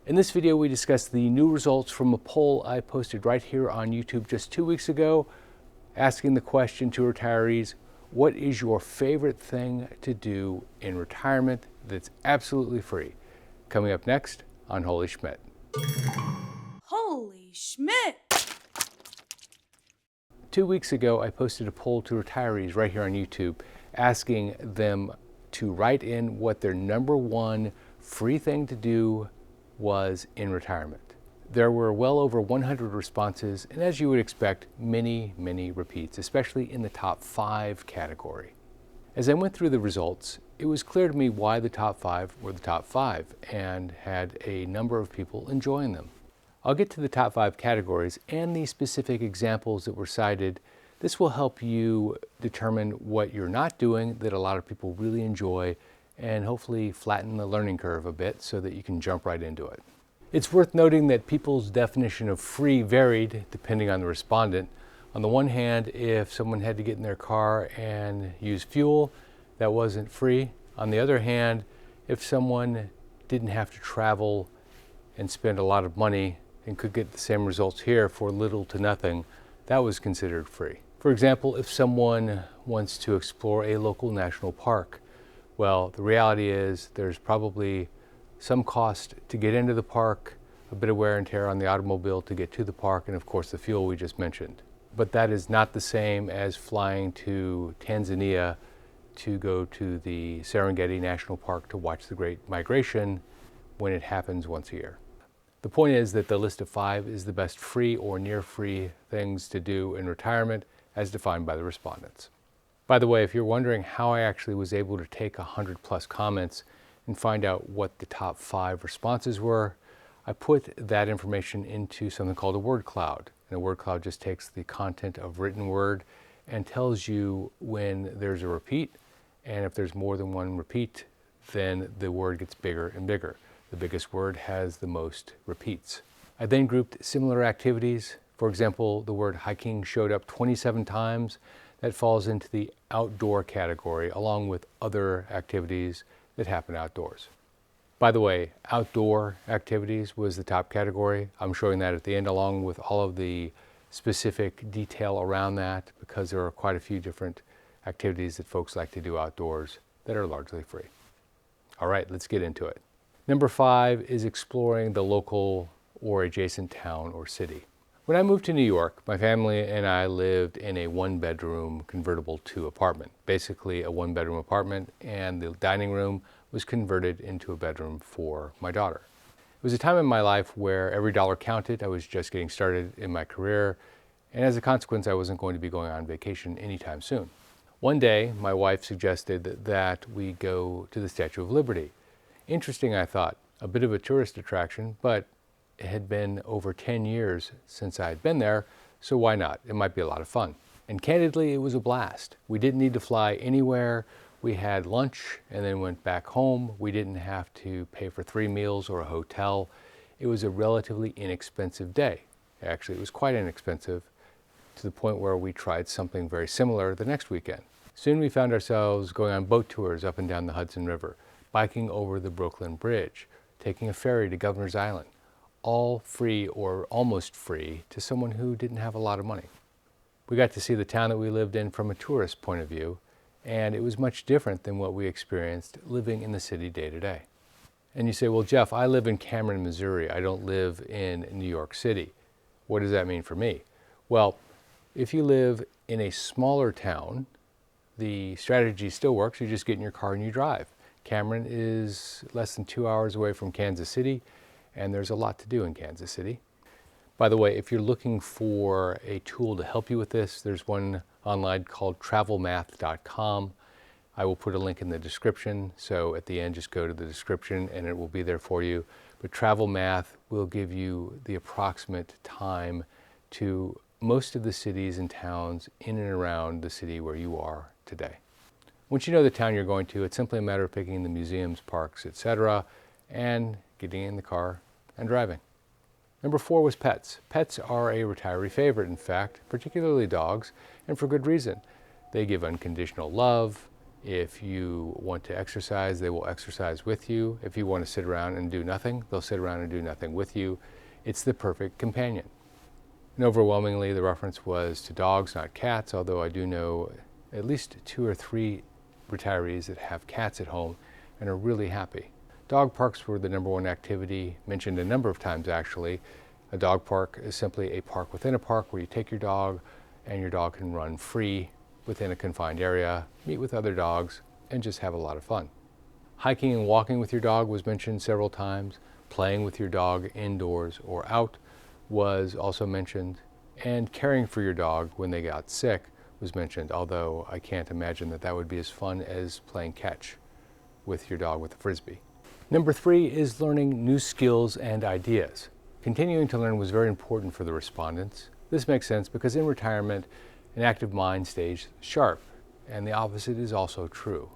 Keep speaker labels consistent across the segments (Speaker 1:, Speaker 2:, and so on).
Speaker 1: In this video, we discuss the new results from a poll I posted right here on YouTube just 2 weeks ago, asking the question to retirees, what is your favorite thing to do in retirement that's absolutely free? Coming up next on Holy Schmidt.
Speaker 2: Holy Schmidt!
Speaker 1: 2 weeks ago, I posted a poll to retirees right here on YouTube, asking them to write in what their number one free thing to do was in retirement. There were well over 100 responses, and as you would expect, many repeats, especially in the top 5 category. As I went through the results, it was clear to me why the top 5 were the top 5 and had a number of people enjoying them. I'll get to the top 5 categories and the specific examples that were cited. This will help you determine what you're not doing that a lot of people really enjoy, and hopefully flatten the learning curve a bit so that you can jump right into it. It's worth noting that people's definition of free varied depending on the respondent. On the one hand, if someone had to get in their car and use fuel, that wasn't free. On the other hand, if someone didn't have to travel and spend a lot of money and could get the same results here for little to nothing, that was considered free. For example, if someone wants to explore a local national park, well, the reality is there's probably some cost to get into the park, a bit of wear and tear on the automobile to get to the park, and of course the fuel we just mentioned. But that is not the same as flying to Tanzania to go to the Serengeti National Park to watch the Great Migration when it happens once a year. The point is that the list of 5 is the best free or near free things to do in retirement as defined by the respondents. By the way, if you're wondering how I actually was able to take 100+ comments and find out what the top 5 responses were, I put that information into something called a word cloud. And a word cloud just takes the content of written word and tells you when there's a repeat, and if there's more than one repeat, then the word gets bigger and bigger. The biggest word has the most repeats. I then grouped similar activities. For example, the word hiking showed up 27 times. That falls into the outdoor category, along with other activities that happen outdoors. By the way, outdoor activities was the top category. I'm showing that at the end, along with all of the specific detail around that, because there are quite a few different activities that folks like to do outdoors that are largely free. All right, let's get into it. Number 5 is exploring the local or adjacent town or city. When I moved to New York, my family and I lived in a 1-bedroom convertible to apartment, basically a 1-bedroom apartment, and the dining room was converted into a bedroom for my daughter. It was a time in my life where every dollar counted. I was just getting started in my career, and as a consequence, I wasn't going to be going on vacation anytime soon. One day, my wife suggested that we go to the Statue of Liberty. Interesting, I thought, a bit of a tourist attraction, but it had been over 10 years since I had been there, so why not? It might be a lot of fun. And candidly, it was a blast. We didn't need to fly anywhere. We had lunch and then went back home. We didn't have to pay for 3 meals or a hotel. It was a relatively inexpensive day. Actually, it was quite inexpensive, to the point where we tried something very similar the next weekend. Soon we found ourselves going on boat tours up and down the Hudson River, biking over the Brooklyn Bridge, taking a ferry to Governor's Island, all free or almost free to someone who didn't have a lot of money. We got to see the town that we lived in from a tourist point of view, and it was much different than what we experienced living in the city day to day. And you say, well, Jeff, I live in Cameron, Missouri. I don't live in New York City. What does that mean for me? Well, if you live in a smaller town, the strategy still works. You just get in your car and you drive. Cameron is less than 2 hours away from Kansas City, and there's a lot to do in Kansas City. By the way, if you're looking for a tool to help you with this, there's one online called travelmath.com. I will put a link in the description, so at the end just go to the description and it will be there for you. But Travel Math will give you the approximate time to most of the cities and towns in and around the city where you are today. Once you know the town you're going to, it's simply a matter of picking the museums, parks, etc., and getting in the car and driving. Number 4 was pets. Pets are a retiree favorite, in fact, particularly dogs, and for good reason. They give unconditional love. If you want to exercise, they will exercise with you. If you want to sit around and do nothing, they'll sit around and do nothing with you. It's the perfect companion. And overwhelmingly, the reference was to dogs, not cats, although I do know at least 2 or 3 retirees that have cats at home and are really happy. Dog parks were the #1 activity, mentioned a number of times actually. A dog park is simply a park within a park where you take your dog and your dog can run free within a confined area, meet with other dogs, and just have a lot of fun. Hiking and walking with your dog was mentioned several times. Playing with your dog indoors or out was also mentioned. And caring for your dog when they got sick was mentioned, although I can't imagine that that would be as fun as playing catch with your dog with a frisbee. #3 is learning new skills and ideas. Continuing to learn was very important for the respondents. This makes sense because in retirement, an active mind stays sharp, and the opposite is also true.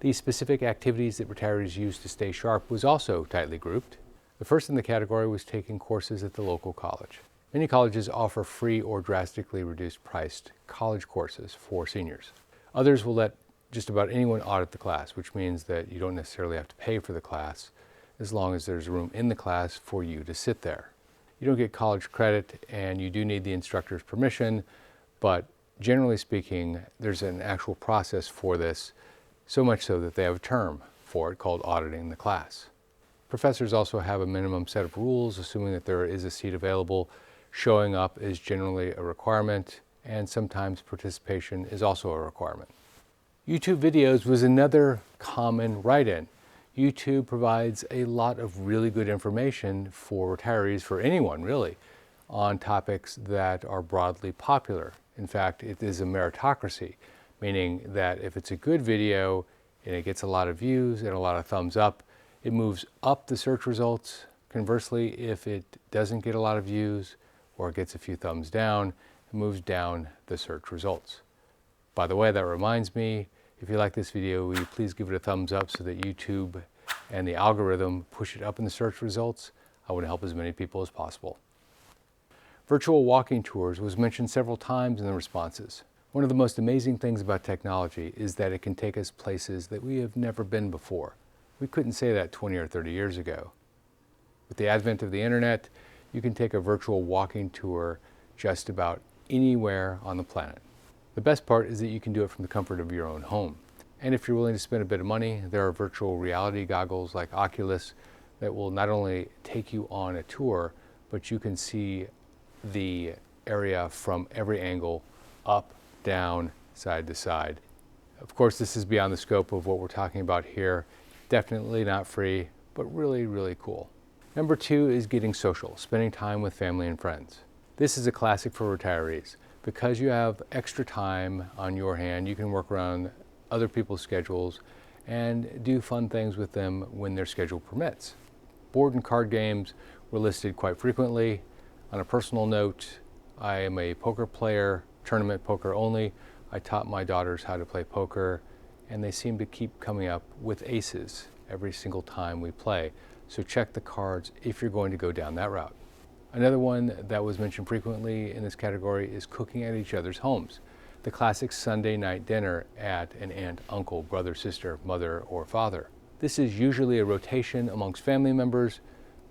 Speaker 1: The specific activities that retirees use to stay sharp was also tightly grouped. The first in the category was taking courses at the local college. Many colleges offer free or drastically reduced priced college courses for seniors. Others will let just about anyone audit the class, which means that you don't necessarily have to pay for the class as long as there's room in the class for you to sit there. You don't get college credit and you do need the instructor's permission, but generally speaking, there's an actual process for this, so much so that they have a term for it called auditing the class. Professors also have a minimum set of rules, assuming that there is a seat available. Showing up is generally a requirement, and sometimes participation is also a requirement. YouTube videos was another common write-in. YouTube provides a lot of really good information for retirees, for anyone really, on topics that are broadly popular. In fact, it is a meritocracy, meaning that if it's a good video and it gets a lot of views and a lot of thumbs up, it moves up the search results. Conversely, if it doesn't get a lot of views or it gets a few thumbs down, it moves down the search results. By the way, that reminds me, if you like this video, will you please give it a thumbs up so that YouTube and the algorithm push it up in the search results? I want to help as many people as possible. Virtual walking tours was mentioned several times in the responses. One of the most amazing things about technology is that it can take us places that we have never been before. We couldn't say that 20 or 30 years ago. With the advent of the internet, you can take a virtual walking tour just about anywhere on the planet. The best part is that you can do it from the comfort of your own home. And if you're willing to spend a bit of money, there are virtual reality goggles like Oculus that will not only take you on a tour, but you can see the area from every angle, up, down, side to side. Of course, this is beyond the scope of what we're talking about here. Definitely not free, but really, really cool. #2 is getting social, spending time with family and friends. This is a classic for retirees. Because you have extra time on your hand, you can work around other people's schedules and do fun things with them when their schedule permits. Board and card games were listed quite frequently. On a personal note, I am a poker player, tournament poker only. I taught my daughters how to play poker, and they seem to keep coming up with aces every single time we play. So check the cards if you're going to go down that route. Another one that was mentioned frequently in this category is cooking at each other's homes. The classic Sunday night dinner at an aunt, uncle, brother, sister, mother, or father. This is usually a rotation amongst family members,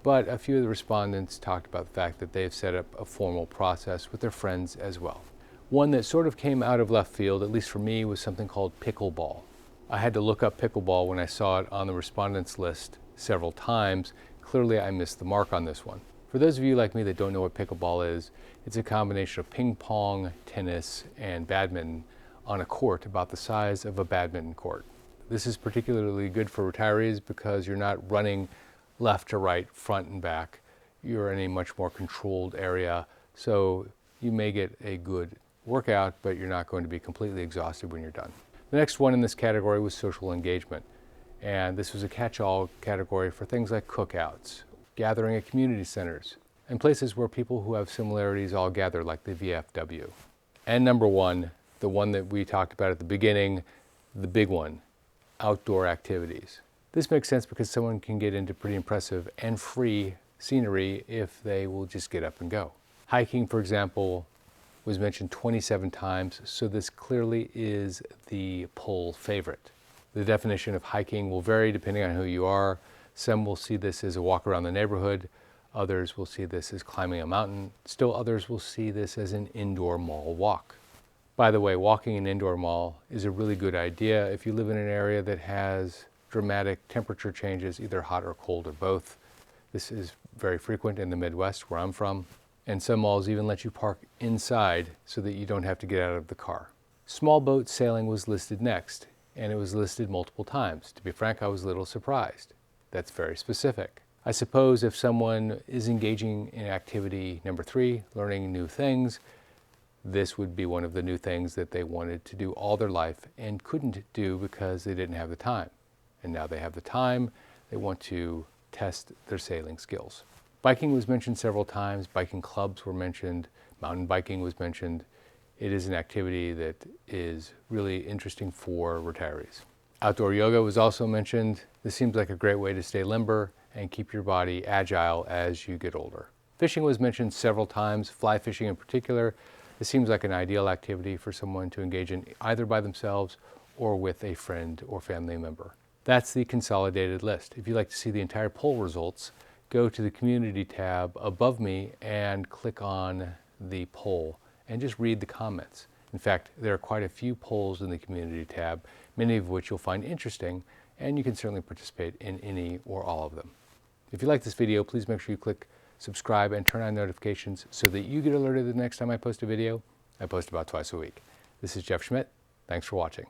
Speaker 1: but a few of the respondents talked about the fact that they've set up a formal process with their friends as well. One that sort of came out of left field, at least for me, was something called pickleball. I had to look up pickleball when I saw it on the respondents list several times. Clearly I missed the mark on this one. For those of you like me that don't know what pickleball is, it's a combination of ping pong, tennis, and badminton on a court about the size of a badminton court. This is particularly good for retirees because you're not running left to right, front and back. You're in a much more controlled area, so you may get a good workout, but you're not going to be completely exhausted when you're done. The next one in this category was social engagement, and this was a catch-all category for things like cookouts, gathering at community centers, and places where people who have similarities all gather, like the VFW. And #1, the one that we talked about at the beginning, the big one, outdoor activities. This makes sense because someone can get into pretty impressive and free scenery if they will just get up and go. Hiking, for example, was mentioned 27 times, so this clearly is the poll favorite. The definition of hiking will vary depending on who you are. Some will see this as a walk around the neighborhood. Others will see this as climbing a mountain. Still others will see this as an indoor mall walk. By the way, walking an indoor mall is a really good idea if you live in an area that has dramatic temperature changes, either hot or cold or both. This is very frequent in the Midwest, where I'm from, and some malls even let you park inside so that you don't have to get out of the car. Small boat sailing was listed next, and it was listed multiple times. To be frank, I was a little surprised. That's very specific. I suppose if someone is engaging in activity number 3, learning new things, this would be one of the new things that they wanted to do all their life and couldn't do because they didn't have the time. And now they have the time, they want to test their sailing skills. Biking was mentioned several times. Biking clubs were mentioned. Mountain biking was mentioned. It is an activity that is really interesting for retirees. Outdoor yoga was also mentioned. This seems like a great way to stay limber and keep your body agile as you get older. Fishing was mentioned several times, fly fishing in particular. This seems like an ideal activity for someone to engage in either by themselves or with a friend or family member. That's the consolidated list. If you'd like to see the entire poll results, go to the community tab above me and click on the poll and just read the comments. In fact, there are quite a few polls in the community tab, many of which you'll find interesting, and you can certainly participate in any or all of them. If you like this video, please make sure you click subscribe and turn on notifications so that you get alerted the next time I post a video. I post about twice a week. This is Jeff Schmidt. Thanks for watching.